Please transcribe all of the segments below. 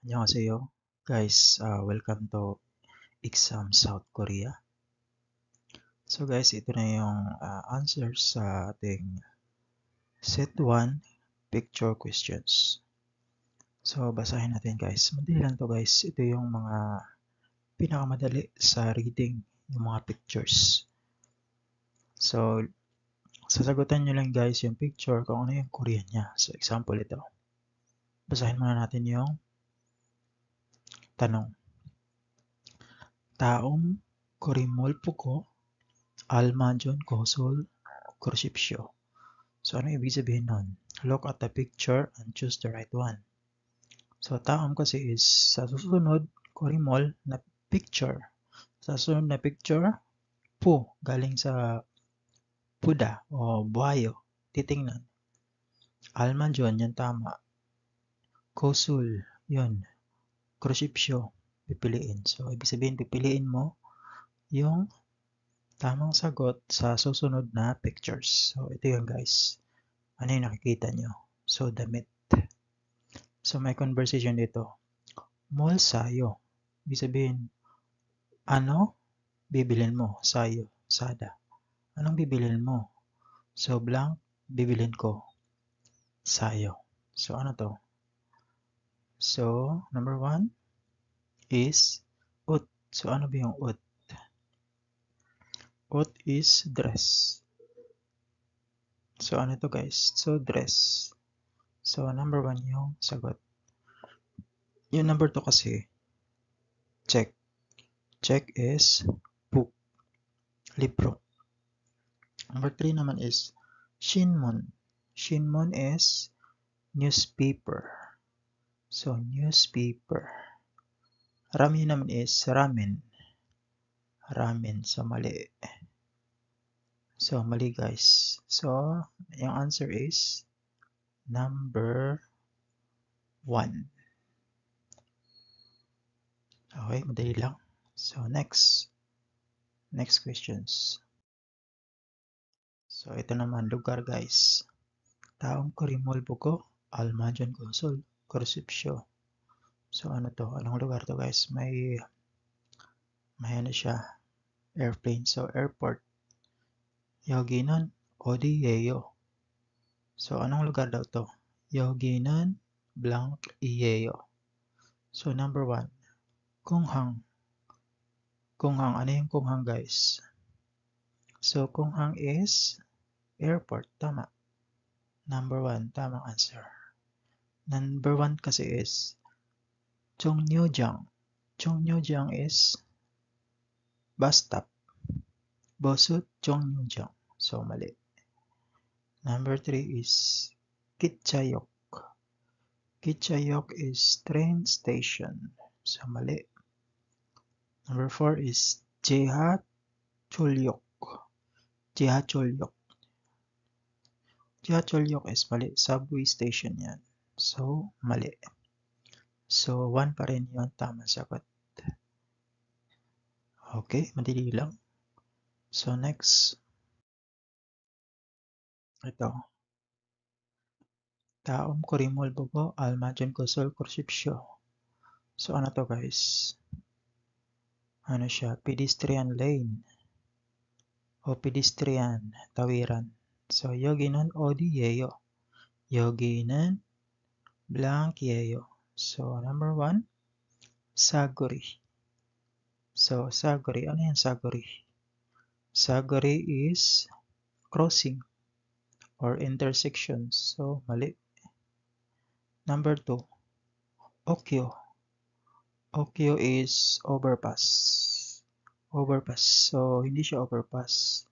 안녕하세요. Guys, welcome to Exam South Korea. So guys, ito na yung answers sa ating set 1 picture questions. So basahin natin guys. Madali lang to guys. Ito yung mga pinakamadali sa reading, yung mga pictures. So sasagutan nyo lang guys yung picture kung ano yung Korean niya. So example ito. Basahin muna natin yung tanong. Taong korimolpuko almajon kosol kursipsyo. So, ano ibig sabihin nun? Look at the picture and choose the right one. So, taom kasi is sa susunod, korimol na picture. Sa susunod na picture, po, galing sa puda o buhayo. Titingnan. Almanjon, yan tama. Kosul, yun. Kursipsyo, pipiliin. So, ibig sabihin, pipiliin mo yung tamang sagot sa susunod na pictures. So, ito yun guys. Ano yung nakikita nyo? So, damit. So, may conversation dito. Mall sayo. Ibig sabihin, ano bibilin mo? Sayo, sada. Anong bibilin mo? So, blank, bibilin ko. Sayo. So, ano to? So, number 1 is ut. So, ano ba yung ut? Ut is dress. So, ano to guys? So, dress. So, number 1 yung sagot. Yung number 2 kasi, check. Check is book. Libro. Number 3 naman is shinmon. Shinmon is newspaper. So, newspaper. Ramen naman is ramen. Ramen. So, mali. So, mali guys. So, yung answer is number 1. Okay, madali lang. So, next questions. So, ito naman, lugar guys. Taong korimolbo ko, almajon konsol, kursipsyo. So, ano to? Anong lugar to guys? May ano siya, airplane. So, airport. Yoginan, Odiyeyo. So, anong lugar daw to? Yoginan, blank, Iyeyo. So, number 1, Kunghang. Kunghang, ano yung Kunghang guys? So, Kunghang is airport. Tama. Number 1, tamang answer. Number 1 kasi is Chongnyeojang. Chongnyeojang is bus stop. Bosut Chongnyeojang. So, mali. Number 3 is Kitchayok. Kitchayok is train station. So, mali. Number 4 is Jehacholyok. Jehacholyok. Jehacholyok is mali. Subway station yan. So, mali. So, 1 pa rin yun. Tama sagot. Okay, madali lang. So, next. Ito. Taom korimol bobo almajon kosol kursipsyo. So, ano to guys? Ano siya? Pedestrian lane. O pedestrian, tawiran. So, yoginan odiyeyo. Yoginan blank yeyo. So, number 1, saguri. So, saguri. Ano yan saguri? Saguri is crossing or intersection. So, mali. Number 2, okyo. Okyo is overpass. Overpass. So, hindi siya overpass.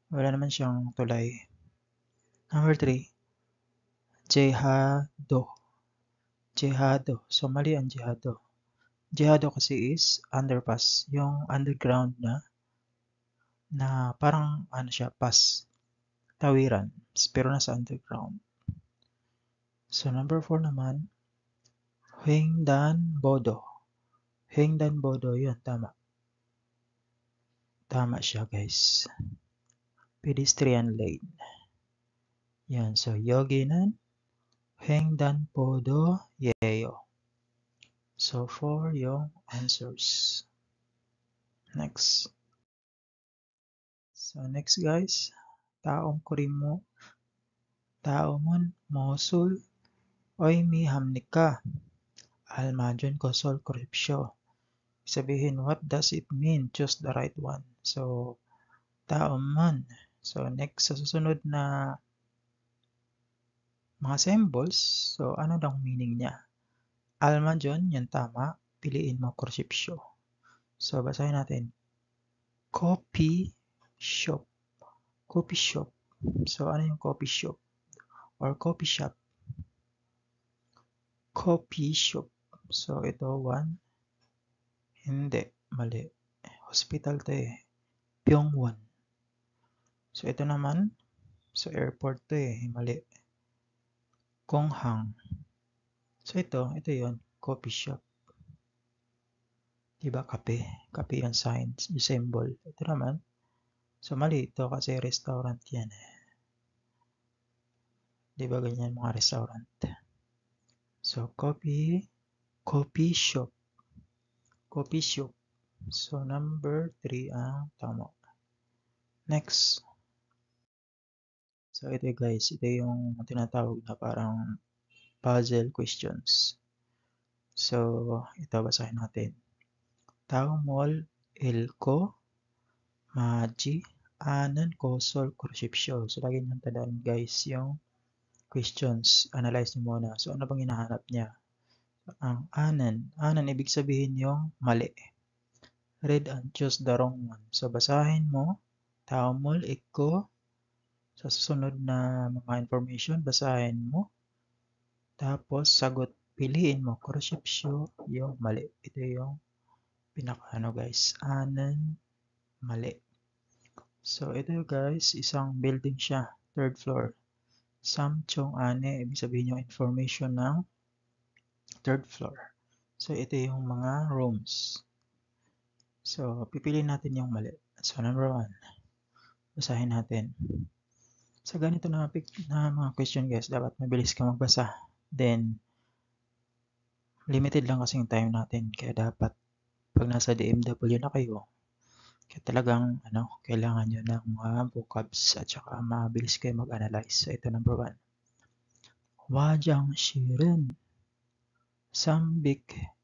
Wala naman siyang tulay. Number 3, Jehado. Jehado. So, mali ang Jehado. Jehado kasi is underpass. Yung underground na parang ano siya, pass. Tawiran. Pero nasa underground. So, number 4 naman, Hengdan Bodo. Hengdan Bodo, yun, tama. Tama siya, guys. Pedestrian lane. Yan, so, yoginan, Hengdan Bodo, yeyo. So 4 yung answers. Next. So next guys, taong kurimo, taomon mosul, oy mi hamnik ka, almajon kosol korupsyo. Sabihin, what does it mean? Choose the right one. So, taomon. So, next sa susunod na mga symbols, so ano daw meaning niya? Almajon, yan tama. Piliin mo korupsyo. So, basahin natin. Coffee shop. Coffee shop. So, ano yung coffee shop? Or coffee shop? Coffee shop. So, ito, 1. Hindi. Mali. Hospital to eh. Pyeongwon. So, ito naman. So, airport to eh. Mali. Konghang. So, ito yun. Coffee shop. Diba? Kape. Kape yung sign, yung symbol. Ito naman. So, mali ito kasi restaurant yan eh. Diba ganyan mga restaurant? So, coffee shop. Coffee shop. So, number 3 ang tama. Next. So, ito guys. Ito yung tinatawag na parang puzzle questions. So, ito basahin natin. Tao mall elko maji anan kosol korupsyo. So, lagi niyong tandaan guys yung questions. Analyze niyo muna. So, ano bang hinahanap niya? Ang anan. Anan, ibig sabihin yung mali. Read and choose the wrong one. So, basahin mo. Tao mall elko. Sa susunod na mga information, basahin mo. Tapos, sagot. Piliin mo. Korupsyo yung mali. Ito yung pinaka guys. Anan mali. So, ito guys, isang building siya. 3rd floor. Samchong ane, ibig sabihin yung information ng 3rd floor. So, ito yung mga rooms. So, pipiliin natin yung mali. So, number 1. Basahin natin. Sa ganito na mga question guys, dapat mabilis ka magbasa. Then, limited lang kasi yung time natin. Kaya dapat, pag nasa DMW na kayo, kaya talagang kailangan nyo ng mga vocabs at saka mabilis kayo mag-analyze. So, ito number 1. 화장실은 삼백일호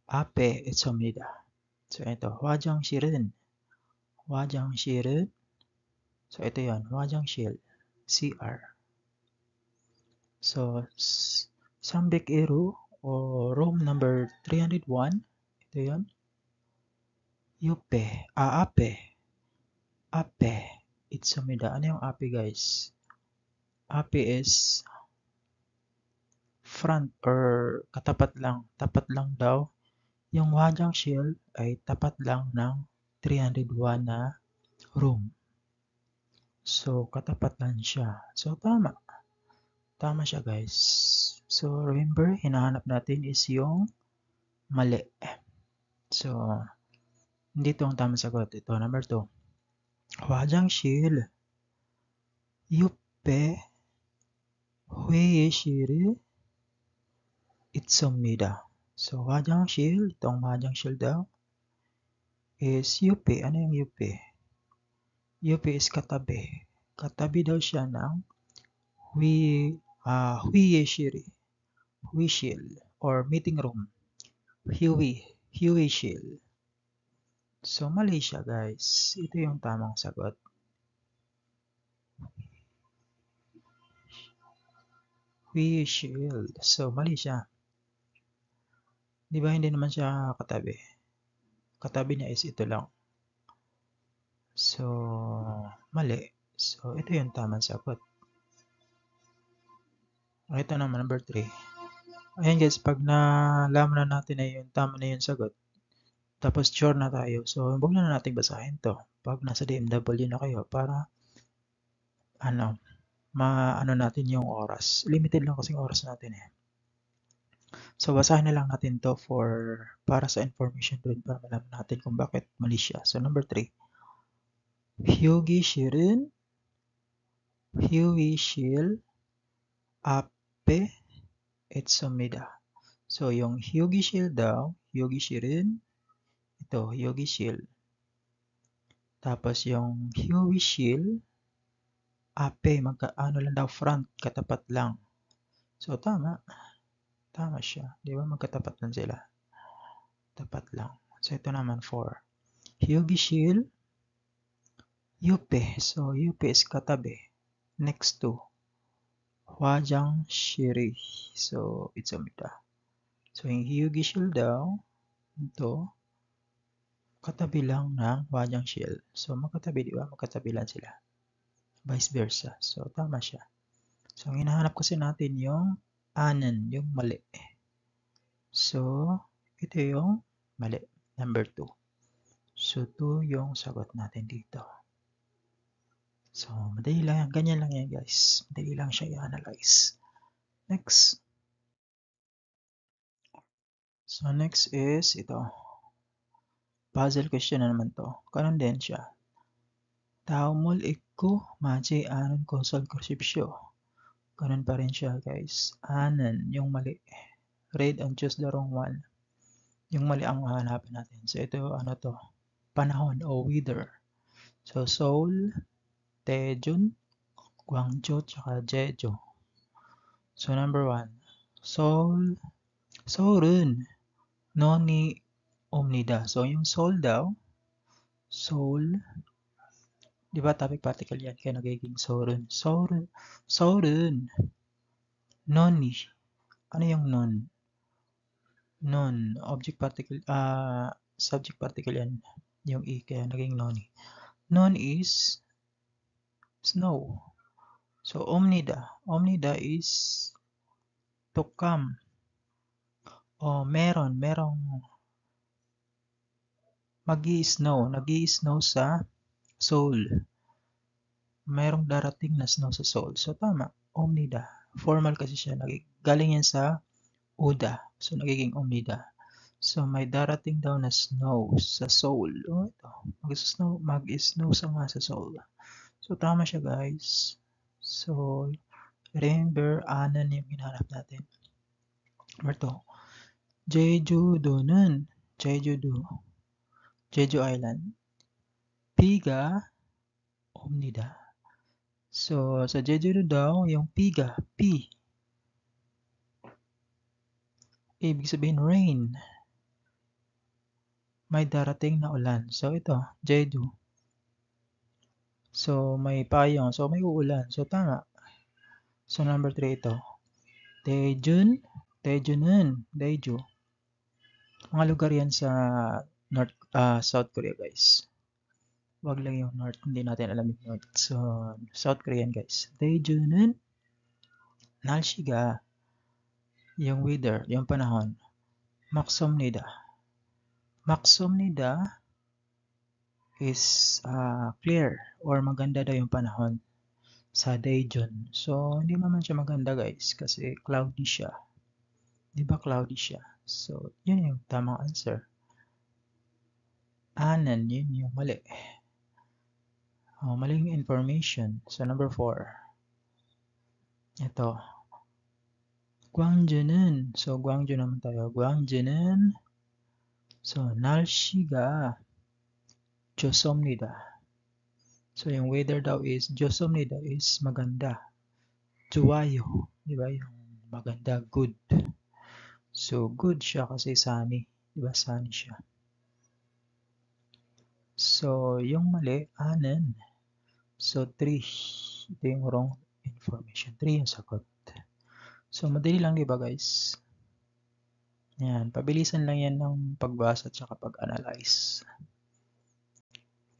앞에 있습니다. So, ito. 화장실은. So, ito yan. 화장실. CR. So, 301 o room number 301. Ito yan. 앞에 있습니다. Ano yung 앞에 guys? 앞에 is front or katapat lang. Tapat lang daw. Yung 화장실 ay tapat lang ng 301 na room. So, katapat lang siya. So, tama. Tama siya guys. So, remember, hinahanap natin is yung mali. So, hindi ito ang tamang sagot. Ito, number 2. 화장실 옆에 회의실이 있습니다. So, 화장실, itong 화장실 daw is 옆에. Ano yung 옆에? 옆에 is katabi. Katabi daw siya ng 회의실 or meeting room. 회의실. So, mali siya guys. Ito yung tamang sagot. 회의실. So, mali siya. Di ba hindi naman siya katabi? Katabi niya is ito lang. So, mali. So, ito yung tamang sagot. Ito naman, number 3. Ayan guys, pag nalaman na natin na yung tama na yung sagot, tapos sure na tayo, so huwag na natin basahin to pag nasa DMW na kayo para maano natin yung oras. Limited lang kasing oras natin eh. So, basahin na lang natin to para sa information rin para malaman natin kung bakit mali siya. So, number 3. 휴게실은 휴게실 앞에 있습니다. So, yung 휴게실 daw, 휴게실은 ito, 휴게실. Tapos yung 휴게실, 앞에, ano lang daw, front, katapat lang. So, tama. Tama siya. Di ba? Magkatapat lang sila. Tapat lang. So, ito naman 4. 휴게실, 옆에. So, 옆에 is katabi. Next to. 화장실이. So, 있습니다. So, yung 휴게실 daw, ito, katabi lang ng 화장실. So, magkatabi, di ba? Magkatabi lang sila. Vice versa. So, tama siya. So, ang hinahanap kasi natin yung anen, yung mali. So, ito yung mali. Number 2. So, 2 yung sagot natin dito. So, madali lang yan. Ganyan lang yan, guys. Madali lang siya i-analyze. Next. So, next is ito. Puzzle question na naman to. Kanon din siya. 다음을 읽고 맞이 않은 것을 고르십시오. Ganun pa rin siya, guys. Anen, yung mali. Read and choose the wrong one. Yung mali ang hahanapin natin. So, ito, ano to? Panahon o weather. So, Seoul, Daejeon, Gwangju, tsaka Jeju. So, number 1. Seoul. Seoul은 눈이 옵니다. So, yung Seoul daw, Seoul, di ba topic particle yan? Kaya nagiging Seoul은. Seoul은 눈이. Ano yung nun? Nun, object particle, subject particle yan. Yung E, kaya naging noni. Non is snow. So, omnida. Omnida is to come. O, merong magi-snow. Nagi-snow sa Seoul. Merong darating na snow sa Seoul. So, tama. Omnida. Formal kasi siya. Galing yan sa Uda. So, nagiging omnida. So, may darating daw na snow sa Seoul. O, ito. Mag-snow sa nga sa Seoul. So, tama siya, guys. So, remember, anan yung hinahanap natin. Number 2. 제주도는 Jeju Island. 비가 옵니다. So, sa Jeju daw, yung piga, P. Ibig sabihin, rain. May darating na ulan. So, ito, Jeju. So, may payong. So, may uulan. So, tama. So, number 3 ito. Daejeon. Mga lugar yan sa South Korea, guys. Wag lang yung North. Hindi natin alam yung North. So, South Korean, guys. Daejeon은 날씨가 yung weather, yung panahon. 막습니다. 막습니다 is clear or maganda daw yung panahon sa Daejeon. So, hindi naman siya maganda, guys, kasi cloudy siya. Di ba cloudy siya? So, yun yung tamang answer. Anan, yun yung mali. Maling information. So, number 4. Ito. Gwangju는. So, Gwangju naman tayo. Gwangju는. So, 날씨가 좋습니다. So, yung weather daw is 좋습니다 is maganda. 좋아요. Di ba? Yung maganda, good. So, good siya kasi sunny. Di ba? Sunny siya. So, yung mali, anan. So, 3. Ito yung wrong information. 3 yung sagot. So, madali lang, di ba, guys? Yan. Pabilisan lang yan ng pagbasa at saka pag-analyze.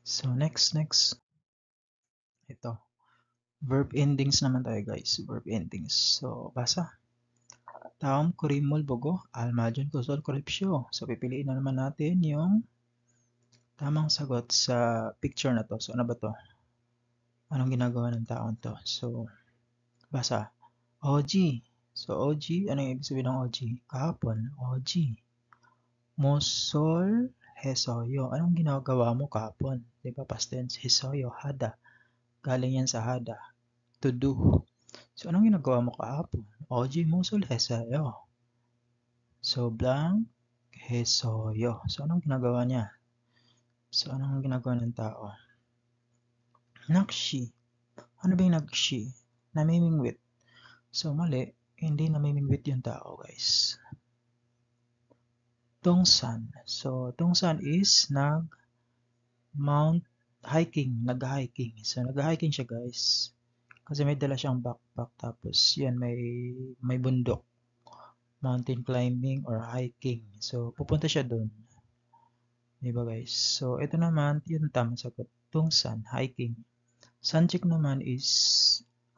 So, next. Ito. Verb endings naman tayo, guys. Verb endings. So, basa. 다음 그림을 보고 알맞은 것을 고르십시오. So, pipiliin na naman natin yung tamang sagot sa picture na to. So, ano ba to? Anong ginagawa ng taon to? So, basa. OG. So, OG, ano yung ibig sabihin ng OG? Kahapon. OG. Mosol hesoyo. Anong ginagawa mo kahapon? Diba, past tense. Hesoyo, hada. Galing yan sa hada. To do. So, anong ginagawa mo kahapon? 어지 무술 했어요. So, blank 했어요. So, anong ginagawa niya? So, anong ginagawa ng tao? Nakshi. Ano ba yung nakshi? Namimingwit. So, mali. Hindi namimingwit yung tao, guys. Tungsan. So, tungsan is nag-mount hiking. Nag-hiking. So, nag-hiking siya, guys. Kasi may dala siyang backpack. Tapos, yan, may bundok. Mountain climbing or hiking. So, pupunta siya doon. Diba, guys? So, ito naman, yung tamang sagot. Tungsan, hiking. Sanchik naman is,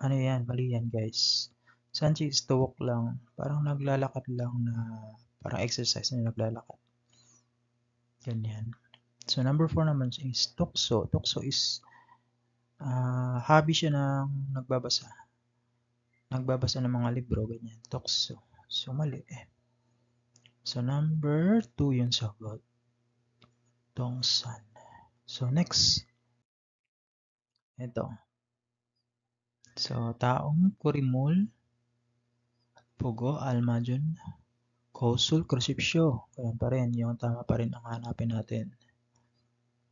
ano yan, mali yan, guys. Sanchik is to walk lang. Parang naglalakad lang na, parang exercise na naglalakad. Ganyan. So, number 4 naman is tukso. Tukso is, hobby siya ng nagbabasa. Nagbabasa ng mga libro, ganyan. Tukso. So, mali eh. So, number 2 yung sagot. Tongsan. So, next. Ito. So, taong kurimul, pugo, almajon, kosul, krusipsyo. Ganyan pa rin. Yung tama pa rin ang hanapin natin.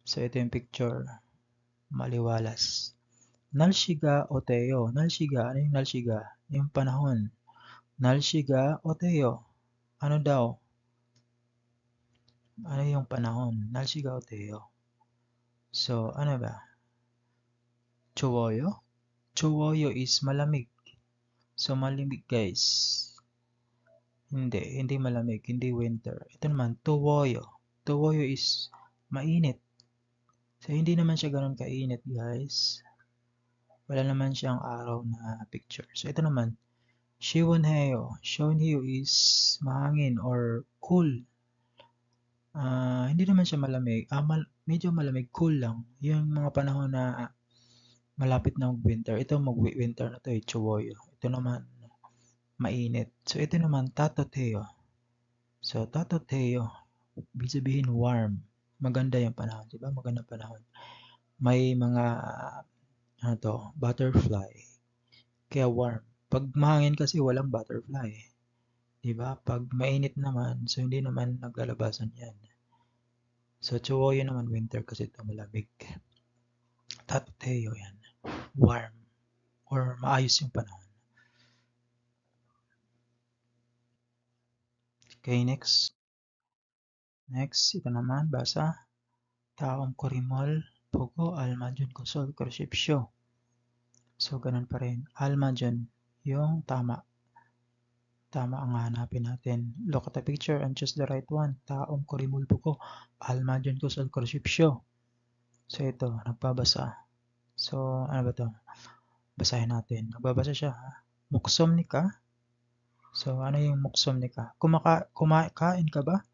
So, ito yung picture. Maliwalas. Nalshiga o Teo. Nalshiga. Ano yung nalshiga? Yung panahon. Nalshiga o Teo. Ano daw? Ano yung panahon? Nalshiga o Teo. So, ano ba? Chuwoyo? Chuwoyo is malamig. So, malamig, guys. Hindi malamig, hindi winter. Ito naman, tuwoyo. Tuwoyo is mainit. So, hindi naman siya ganun kainit, guys. Wala naman siyang araw na picture. So, ito naman, Shiwonheo. Shiwonheo is mahangin or cool. Hindi naman siya malamig. Medyo malamig, cool lang. Yung mga panahon na malapit na mag-winter. Ito mag-winter na to eh, Chuwoyo. Ito naman, mainit. So, ito naman, Tatoteo. So, Tatoteo, ibig sabihin warm. Maganda yung panahon, di ba? Magandang panahon. May mga, ano to, butterfly. Kaya warm. Pag mahangin kasi walang butterfly. Di ba? Pag mainit naman, so hindi naman naglalabasan yan. So, Chuwoyo naman winter kasi ito malamig. Tatoteo yan. Warm. Or maayos yung panahon. Okay, next. Next, ito naman, basa. Taong kurimol, pugo, almajon, kusol, krusipsyo. So, ganun pa rin. Almajon, yung tama. Tama ang hanapin natin. Look at the picture and choose the right one. Taong kurimol, pugo, almajon, kusol, krusipsyo. So, ito, nagbabasa. So, ano ba ito? Basahin natin. Nagbabasa siya. Muksomnika. So, ano yung muksomnika? Kumakain ka ba?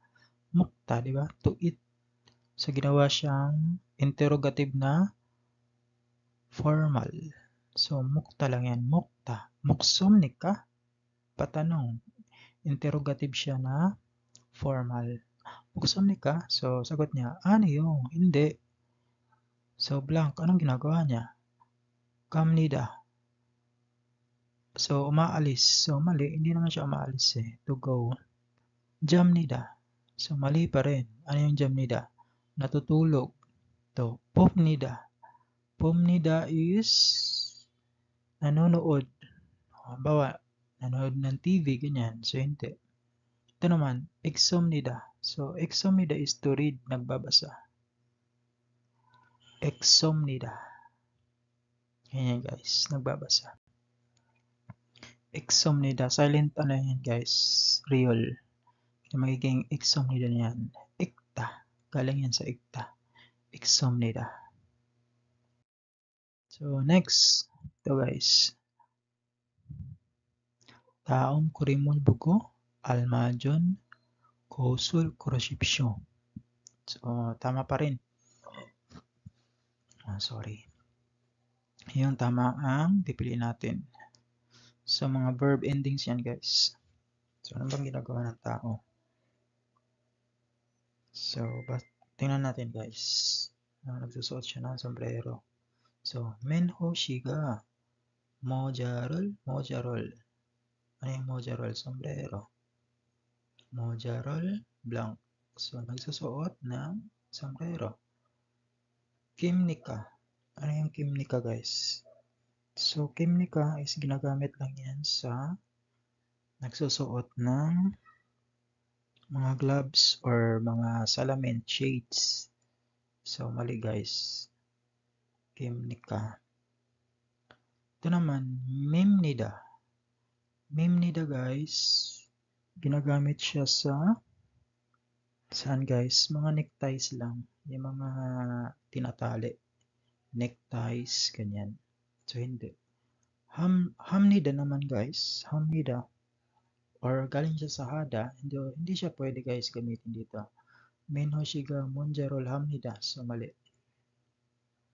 Mukta, di ba? To eat. So, ginawa siyang interrogative na formal. So, mukta lang yan. Mukta. Muksomnik ka? Patanong. Interrogative siya na formal. Muksomnik ka? So, sagot niya, ano yung? Hindi. So, blank. Anong ginagawa niya? Kamnida. So, umaalis. So, mali. Hindi naman siya umaalis eh. To go. Jamnida. So, mali pa rin. Ano yung jamnida? Natutulog. To, pumnida. Pumnida is nanonood. Halimbawa, nanonood ng TV, ganyan. So, hindi. Ito naman, exomnida. So, exomnida is to read, nagbabasa. Exomnida. Ganyan guys, nagbabasa. Exomnida. Silent ano yan guys. Real. Magiging exomnida niyan. Ikta. Galing yan sa ikta. Exomnida. So, next. Ito guys. Taong kurimul bugo, almajon, kosul, kurosipsyo. So, tama pa rin. Sorry. Yung tama ang pipiliin natin. So, mga verb endings yan, guys. So, ano bang ginagawa ng tao? So, tingnan natin, guys. Nagsusuot siya ng sombrero. So, menho shiga mojarol, mojarol. Ano yung moja roll? Sombrero. Moja roll, blank. So, nagsusuot ng sombrero. Kimnika. Ano yung kimnika, guys? So, kimnika is ginagamit lang yan sa nagsusuot ng mga gloves or mga salamin, shades. So, mali guys. Kimnika. Ito naman, mimnida. Mimnida guys, ginagamit siya sa saan guys? Mga neckties lang. Yung mga tinatali. Neckties, ganyan. So, hindi. Hamnida naman guys. Hamnida. Or galing siya sa hada. Hindi siya pwede guys gamitin dito. Menhoshiga Monjarol Hamnida. So, mali.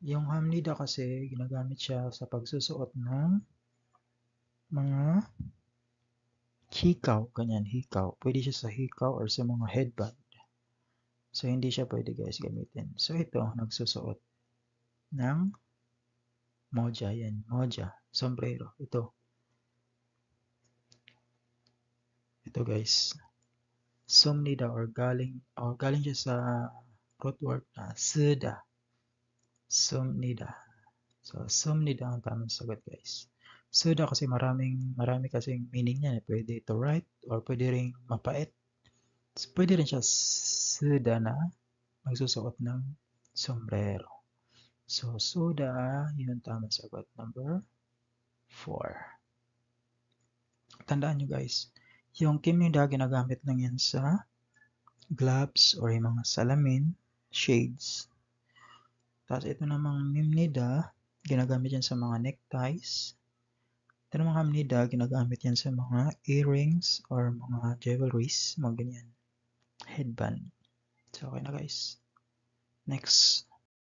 Yung hamnida kasi, ginagamit siya sa pagsusuot ng mga hikaw. Ganyan, hikaw. Pwede siya sa hikaw or sa mga headband. So, hindi siya pwede guys gamitin. So, ito, nagsusuot ng moja. Yan, moja. Sombrero. Ito. Ito guys. Sumnida or galing siya sa root word na suda. Sumnida. So, sumnida ang tamang sagot guys. Suda kasi marami kasing meaning niya. Pwede ito right or pwede ring mapait. So, pwede rin siya suda na magsusuot ng sombrero. So, suda, yun ang tamang sagot. Number 4. Tandaan nyo guys, yung kimnida ginagamit lang yan sa gloves or yung mga salamin, shades. Tapos ito namang mimnida, ginagamit yan sa mga neckties. Ito namang hamnida, ginagamit yan sa mga earrings or mga jewelries, mga ganyan. Headband. So, okay na guys. Next.